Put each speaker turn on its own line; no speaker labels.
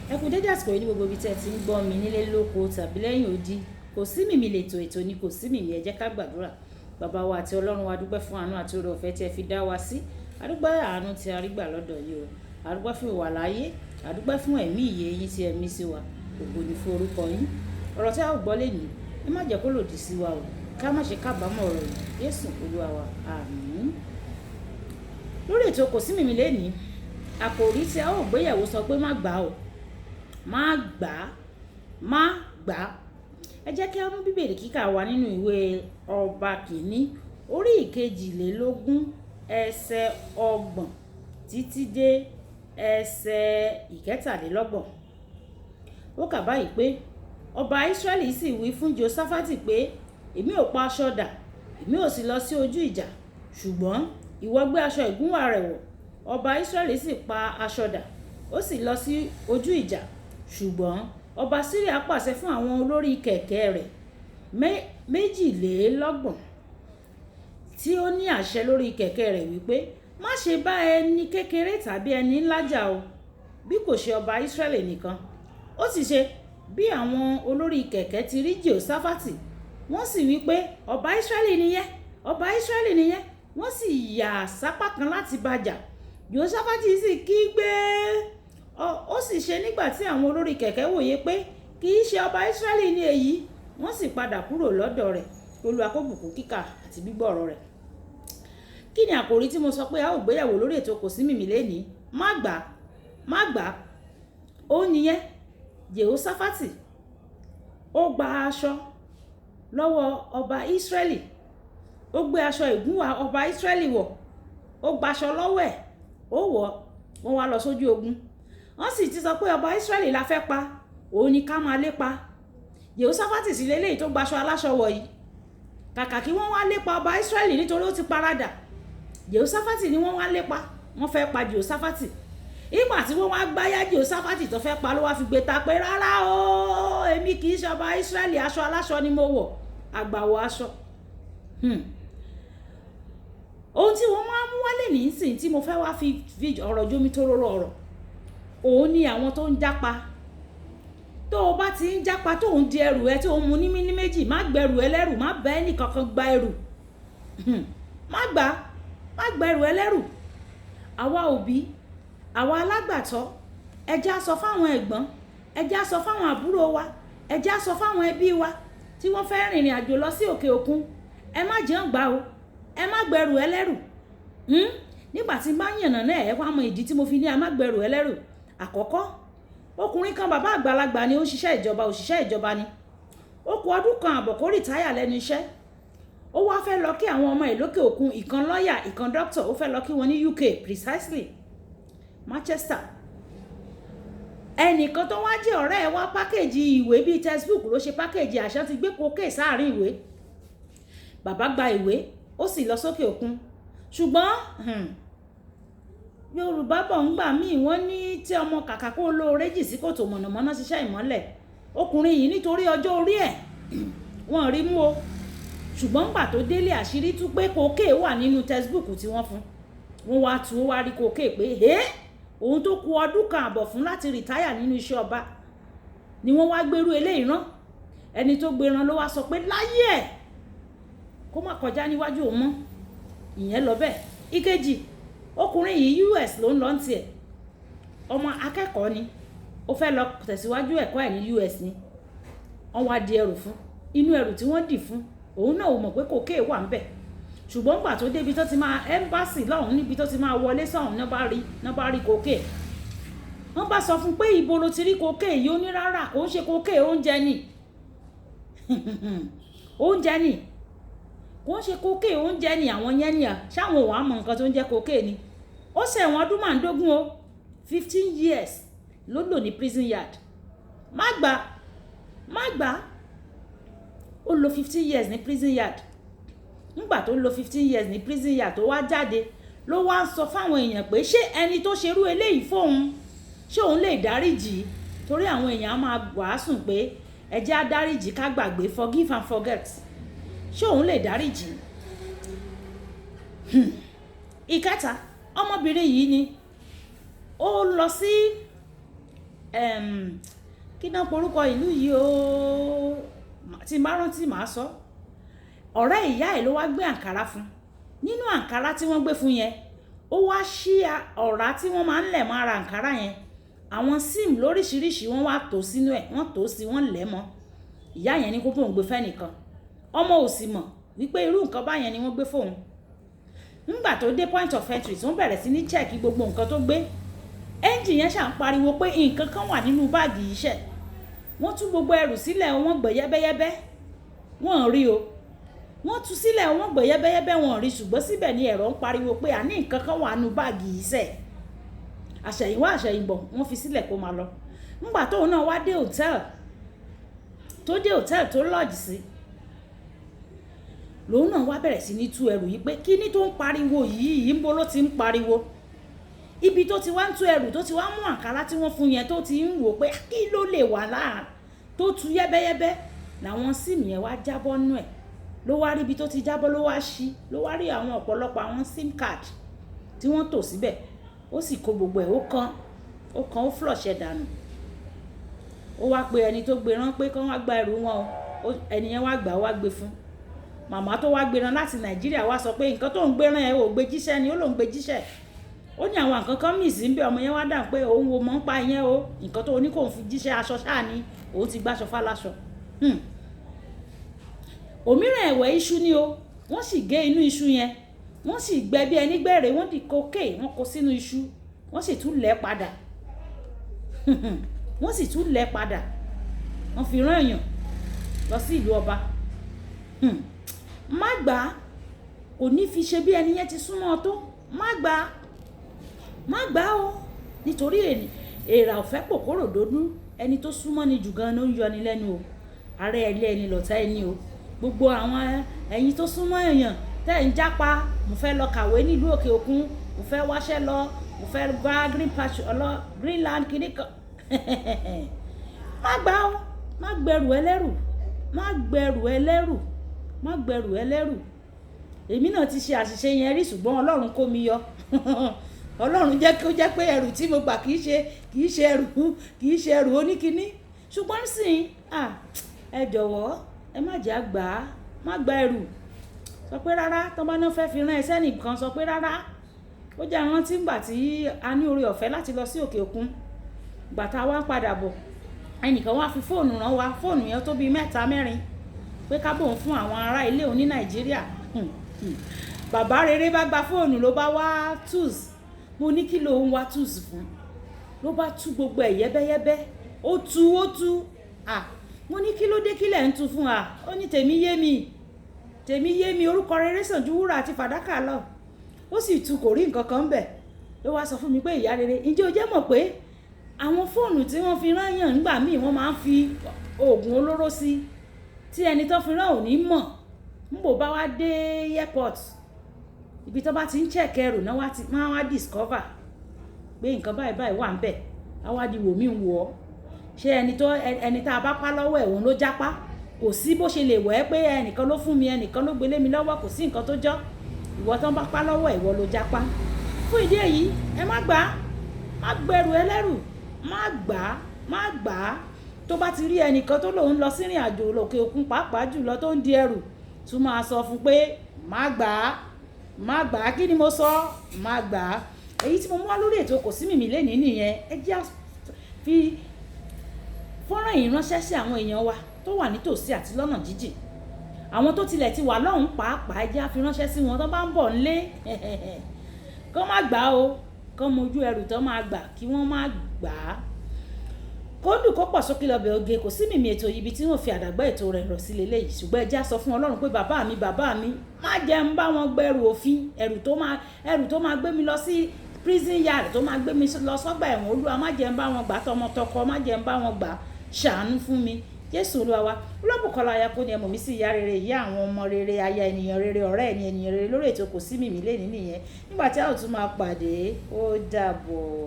Ẹ kú dédé àsìkò yìí ní gbogbo ibi tẹ́ ẹ ti ń gbọ́ mi nílé lóko tàbí lẹ́yìn odi. Kò sí mìmì lètò ètò ni kò sí mìmì, ẹ jẹ́ ká gbàdúrà. Bàbá wa àti Ọlọ́run wa dúpẹ́ fún àánú àti oore ọ̀fẹ́ tí ẹ fi dá wa sí. A dúpẹ́ àánú tí a rí gbà lọ́dọ̀ yìí o. A dúpẹ́ fún ìwà láàyè, a dúpẹ́ fún ẹ̀mí ìyè yín tí ẹ mí sí wa. Ògo ni fún orúkọ yín. Ọ̀rọ̀ tí a ó gbọ́ lénìí, ẹ má jẹ́ kó lòdì sí wa o. Ká má ṣe kábàámọ̀ ọ̀rọ̀ yìí. Jésù Olúwa wa. Àmín. Lórí ètò kò sí mìmì lénìí, àkòrí tí a ó gbéyẹ̀wò sọ pé má gbà o. Má gbà, má gbà. Ẹ jẹ́ kí a mú bíbélì kíkà wa nínú ìwé Ọba Kìíní orí ìkejìlélógún ẹsẹ̀ 30 títí dé ẹsẹ̀ 33. Ó kà báyìí pé ọba Ísírẹ́lì sì wí fún Jósáfátì pé èmi ò pa aṣọ dà, èmi ò sì lọ sí ojú ìjà, ṣùgbọ́n ìwọ gbé aṣọ ìgúnwà rẹ̀ wọ̀. Ọba Ísírẹ́lì sì pa aṣọ dà, ó sì lọ sí ojú ìjà, ṣùgbọ́n ọba Síríà pàṣẹ fún àwọn olórí kẹ̀kẹ́ rẹ̀ 22 tí ó ní àṣẹ lórí kẹ̀kẹ́ rẹ̀ wípé má ṣe bá ẹni kékeré tàbí ẹni ńlá jà o, bí kò ṣe ọba Ísírẹ́lì nìkan. Ó sì ṣe bí àwọn olórí kẹ̀kẹ́ ti rí Jósáfátì, wọ́n sì wípé ọba Ísírẹ́lì nìyẹn, ọba Ísírẹ́lì nìyẹn, wọ́n sì yà sápá kan láti bá jà. Jósáfátì sì kígbe. Ó sì ṣe nígbà tí àwọn olórí kẹ̀kẹ́ wòye pé kì í ṣe ọba Ísírẹ́lì ní èyí, wọ́n sì padà kúrò lọ́dọ̀ rẹ̀. Olúwa kó bùkún kíkà àti gbígbọ́ ọ̀rọ̀ rẹ̀. Kí ni àkòrí tí mo sọ pé a ó gbéyẹ̀wò lórí ètò kò sí mìmì lénìí? Má gbà, má gbà. Ó nìyẹn. Jósáfátì ó gba aṣọ lọ́wọ́ ọba Ísírẹ́lì, ó gbé aṣọ ìgúnwà ọba Ísírẹ́lì wọ̀, ó gbaṣọ lọ́wọ́ ẹ̀, ó wọ̀, wọ́n wá lọ sójú ogun. Wọ́n sì ti sọ pé ọba Ísírẹ́lì la fẹ́ pa, òun ni ká máa lépa. Jósáfátì sì lélẹ́yìí tó gbaṣọ aláṣọ wọ̀ yìí. Kàkà kí wọ́n wá lépa ọba Ísírẹ́lì nítorí ó ti paradà. Jósáfátì ni wọ́n wá lépa, wọ́n fẹ́ pa Jósáfátì. Ìgbà tí wọ́n wá gbáyà Jósáfátì tó fẹ́ pa ló wá fi gbé ta pé rárá o, èmi kì í ṣe ọba Ísírẹ́lì, aṣọ aláṣọ ni mo wọ̀, àgbàwọ̀ aṣọ. Ohun tí wọ́n máa mú wálé nísìn tí mo fẹ́ wá fi ọ̀rọ̀ jómi tó rọrọ̀ ọ̀rọ̀, òun ni àwọn tó ń jápa. Tó o bá ti ń jápa tó ń di ẹrù ẹ tó ń mu ní mímí méjì, má gbẹrù ẹlẹ́rù, má bá ẹnì kankan gba ẹrù. Má gbẹrù ẹlẹ́rù. Àwa òbí, àwa alágbàtọ́, ẹ jẹ́ á sọ fáwọn ẹ̀gbọ́n, ẹ jẹ́ á sọ fáwọn àbúrò wa, ẹ jẹ́ á sọ fáwọn ẹbí wa tí wọ́n fẹ́ rìnrìn àjò lọ sí òkè òkun. Ẹ má jẹun gbà o, ẹ má gbẹrù ẹlẹ́rù. Nígbà tí n bá yànnà náà ẹ wá mọ ìdí tí mo fi ní a má gbẹrù ẹlẹ́rù. Àkọ́kọ́, ọkùnrin kan bàbá àgbàlagbà ni ó ń ṣiṣẹ́ ìjọba, òṣìṣẹ́ ìjọba ni. Ó kù ọdún kan àbọ̀ kó rìtáyà lẹ́nu iṣẹ́. Ó wá fẹ́ lọ kí àwọn ọmọ ẹ̀ lókè òkun, ìkan lọ́ọ̀yà, ìkan dókítà, ó fẹ́ lọ kí wọn ní UK, precisely Manchester. Ẹnìkan tó wá jẹ́ ọ̀rẹ́ ẹ̀ wá pákéjì ìwé bíi textbook ló ṣe pákéjì, àṣà ti gbé kókè sáàrin ìwé. Bàbá gba ìwé, ó sì lọ sókè òkun. Ṣùgbọ́n Yorùbá bọ̀ ń gbà míì, wọ́n ní tí ọmọ kàkà kó lóore jì sí kòtò mọ̀nàmọ́ná ṣiṣẹ́ ìmọ́lẹ̀. Ọkùnrin yìí nítorí ọjọ́ orí ẹ̀ wọ́n rí mú o. Ṣùgbọ́n gbà tó délé àṣírí tú pé kókè wà nínú textbook tí wọ́n fún. Wọ́n wá tú, ó wá rí kókè pé òun tó kù ọdún kan àbọ̀ fún láti rìtáyà nínú iṣẹ́ ọba ni wọ́n wá gbérú eléyìí rán. Ẹni tó gbéran ló wá sọ pé láyé ẹ̀ kó má kọjá níwájú òun mọ́. Ìyẹn lọ bẹ́ẹ̀. Ìkejì, ọkùnrin yìí US ló ń lọ tiẹ̀, ọmọ akẹ́kọ̀ọ́ ni, ó fẹ́ lọ tẹ̀síwájú ẹ̀kọ́ ẹ̀ ní US ni. Wọ́n wá di ẹrù fún, inú ẹrù tí wọ́n dì fún òun náà ò mọ̀ pé kòkè wà ń bẹ̀. Ṣùgbọ́n nígbà tó débi tó ti máa ẹ́mbásì lọ́hùn, níbi tó ti máa wọlé sọ́hùn náà bá rí kòkè. Wọ́n bá sọ fún pé ibo ló ti rí kòkè yìí, ó ní rárá kò ń ṣe kòkè, oúnjẹ ni. Oúnjẹ ni, kò ń ṣe kòkè, oúnjẹ ni àwọn yẹn ni à, ṣáwọn ò wá mọ nǹkan tó ń jẹ́ kòkè ni. Ó ṣẹ̀wọ̀n ọdún 15 o, 15 years ló lò ní prison yard. Má gbà. Ó lò 15 years ní prison yard. Nígbà tó lò 15 years ní prison yard tó wá jáde, ló wá ń sọ fáwọn èèyàn pé ṣé ẹni tó ṣerú eléyìí fóun, ṣé òun lè dáríjì? Torí àwọn èèyàn á máa wàásù pé ẹ jẹ́ á dáríjì ká gbàgbé, forgive and forget. Ṣé òun lè dáríjì? Ìkẹta, ọmọbìnrin yìí ni ó lọ sí kí náà porúkọ ìlú yìí o, tí n bá rántí màá sọ. Ọ̀rẹ́ ìyá ẹ̀ ló wá gbé àǹkárá fún. Nínú àǹkárá tí wọ́n gbé fún yẹn, ó wá ṣí ọ̀rá tí wọ́n máa ń lẹ̀ mọ́ ara àǹkárá yẹn. Àwọn sim lóríṣiríṣi wọ́n wá tò sínú ẹ̀, wọ́n tò sí, wọ́n lẹ̀ mọ́. Ìyá yẹn ní kó bóun gbé fẹ́nìkan. Ọmọ ò sì mọ̀ wípé irú nǹkan báyẹn ni wọ́n gbé fóun. Nígbà tó dé point of entry tó ń bẹ̀rẹ̀ sí ní check gbogbo nǹkan tó gbé, ẹ́ńjì yẹn ṣà ń pariwo pé nǹkan kan wà nínú báàgì iṣẹ́. Wọ́n tú gbogbo ẹrù sílẹ̀, wọ́n gbẹ̀ yẹ́bẹ́yẹ́bẹ́, wọ́n rí o. Wọ́n tú sílẹ̀, wọ́n gbẹ̀ yẹ́bẹ́yẹ́bẹ́, wọ́n rí, ṣùgbọ́n síbẹ̀ ni ẹ̀rọ ń pariwo pé àní nǹkan kan wà nínú báàgì iṣẹ́. Àṣẹ̀yìnwá àṣẹ̀yìnbọ̀ wọ́n fi sílẹ̀ kó máa lọ. Nígbà tóun náà wá dé hòtẹ́ẹ̀lì, tó lodge sí, lòun náà wá bẹ̀rẹ̀ sí ní tú ẹrù yìí pé kíní tó ń pariwo yìí ń bo ló ti ń pariwo. Ibi tó ti wá ń tú ẹrù, tó ti wá mú àǹkárá tí wọ́n fún yẹn, tó ti ń wò pé kí ló lè wà láà, tó tú yẹ́bẹ́yẹ́bẹ́, làwọn sim yẹn wá jábọ́ nú ẹ̀. Ló wá rí ibi tó ti jábọ́, ló wá ṣí, ló wá rí àwọn ọ̀pọ̀lọpọ̀ àwọn sim card tí wọ́n tò síbẹ̀. Ó sì kó gbogbo ẹ̀, ó flush ẹ̀ dànù. Ó wá pe ẹni tó gbé rán pé kán wá gba ẹrù wọn o. Ẹni yẹn wá gbà, wá gbé fún màmá tó wá gbé rán láti Nàìjíríà. Wá sọ pé nǹkan tó ń gbé rán ẹ ò gbé jíṣẹ́ ni. Ó lóun gbé jíṣẹ́. Ó ní àwọn nǹkan kan mì sí ń bẹ. Ọmọ yẹn wá dáhùn pé òun wo mọ̀ ń pa ìyẹn o, nǹkan tó ní kò ń fi jíṣẹ́ aṣọ ṣáà ni òun ti gbáṣọ fáláṣọ. Òmíràn ẹ̀wẹ̀ iṣu ni o. Wọ́n sì gé inú iṣu yẹn, wọ́n sì gbẹ bí ẹni gbẹ̀rẹ̀, wọ́n di kókè, wọ́n kó sínú iṣu, wọ́n sì tún lẹ̀ padà. Wọ́n fi rán èèyàn lọ sí ìlú ọba. Má gbà á, kò ní fi ṣe bí ẹni yẹn ti súnmọ́ ọ tó. Má gbà á o, nítorí èèrà ò fẹ́ pòkórò dódú. Ẹni tó súnmọ́ ni jù gan ló ń yọni lẹ́nu o. Ààrẹ ilé ẹni lọ̀tá ẹni o. Gbogbo àwọn ẹ̀yin tó súnmọ́ èèyàn tẹ́ ń jápa, mo fẹ́ lọ kàwé nílùú òkè òkun, mo fẹ́ wáṣẹ́ lọ, mo fẹ́ gba Greenland kìnnìkan. Má gbà ó, má gbẹrù ẹlẹ́rù. Èmi náà ti ṣe àṣìṣe yẹn rí, ṣùgbọ́n Ọlọ́run kó mi yọ. Ọlọ́run jẹ́ kí ó jẹ́ pé ẹrù tí mo gbà kì í ṣe ẹrù oníkiní. Ṣùgbọ́n sìn, ẹ jọ̀wọ́, ẹ má jẹ́ àgbà, má gba ẹrù. Sọ pé rárá, tó bá náà fẹ́ fi rán ẹsẹ́ nìkan, sọ pé rárá. Ó jẹ́ rántí ìgbà tí a ní oore ọ̀fẹ́ láti lọ sí òkè òkun. Ìgbà tá a wá padà bọ̀, ẹnìkan wá fi fóònù rán wa. Fóònù yẹn tó bí 3 mẹ́rin pé ká bóun fún àwọn ará ilé òun ní Nàìjíríà. Bàbá rere bá gba fóònù, ló bá wá tools. Mo ní kí ló ń wá tools fún? Ló bá tú gbogbo ẹ̀ yẹ́bẹ́yẹ́bẹ́. Ó tú. Mo ní kí ló dé, kí lẹ̀ ń tú fún wa? Ó ní tèmi yé mi, orúkọ rere sàn ju wúrà àti fàdákà lọ. Ó sì tú, kò rí nǹkan kan bẹ̀. Ló wá sọ fún mi pé ìyá rere, ǹjẹ́ o jẹ́ mọ̀ pé àwọn fóònù tí wọ́n fi rán yàn nígbà míì wọ́n máa ń fi oògùn olóró sí, tí ẹni tó fi rán ò ní mọ̀. Níbo bá wá dé airport, ibi tó bá ti ń check ẹrù náà máa wá discover pé nǹkan báyìí wà ń bẹ̀. Á wá di wò mí wò ọ́. Ṣé ẹni tá a bá pa lọ́wọ́ ẹ̀ òun ló jápá? Kò sí bó ṣe lè wọ̀ ẹ́ pé ẹnìkan ló fún mi, ẹnìkan ló gbélé mi lọ́wọ́, kò sí nǹkan tó jọ́. Ìwọ tán bá pa lọ́wọ́ ìwọ ló jápá. Fún ìdí èyí, ẹ má gbà á, má gbẹrù ẹlẹ́rù, má gbà á. Tó bá ti rí ẹnìkan tó lòun lọ sí ìrìn àjò lókè òkun, pàápàá jùlọ tó ń di ẹrù, tún máa sọ fún pé má gbà á. Kí ni mo sọ? Má gbà á. Èyí tí mo mú wá lórí ètò Kò Sí Mìmí lénìí nìyẹn. Ẹ jẹ́ fi fọ́nrán yìí ránṣẹ́ sí àwọn èèyàn wa tó wà nítòsí àti lọ́nà jíjìn. Àwọn tó tilẹ̀ ti wà lọ́hùn pàápàá, ẹ jẹ́ á fi ránṣẹ́ sí wọn tó bá ń bọ̀ nílé. Kán má gbà á o, kán mojú ẹrù tó máa gbà, kí wọ́n má gbà á. Kódù kó pọ̀ sókè lọ́bẹ̀ oge. Kò Sí Mìmí ètò ibi tí wọ́n fi àdàgbà ètò rẹ̀ rọ̀ sí leléyìí. Ṣùgbọ́n ẹ jẹ́ á sọ fún Ọlọ́run pé bàbá mi, má jẹ́ ń bá wọn gbẹrù òfin, ẹrù tó máa gbé mi lọ sí prison yard, tó máa gbé mi lọ sọ́gbà ẹ̀wọ̀n. Olúwa má jẹ́ ń bá wọn gbà, tọmọtọkọ má jẹ́ ń bá wọn gbà. Ṣàánú fún mi, Jésù Olúwa wa. Olúbùkọ́lá Ayákóní ẹmọ mi sí ìyá rere, ìyá àwọn ọmọ rere, aya ènìyàn rere, ọ̀rẹ́ ẹni ènìyàn rere lórí ètò Kò Sí Mìmí lénìí nìyẹn. Nígbà tí a ò tún máa pàdé, ó dàbọ̀.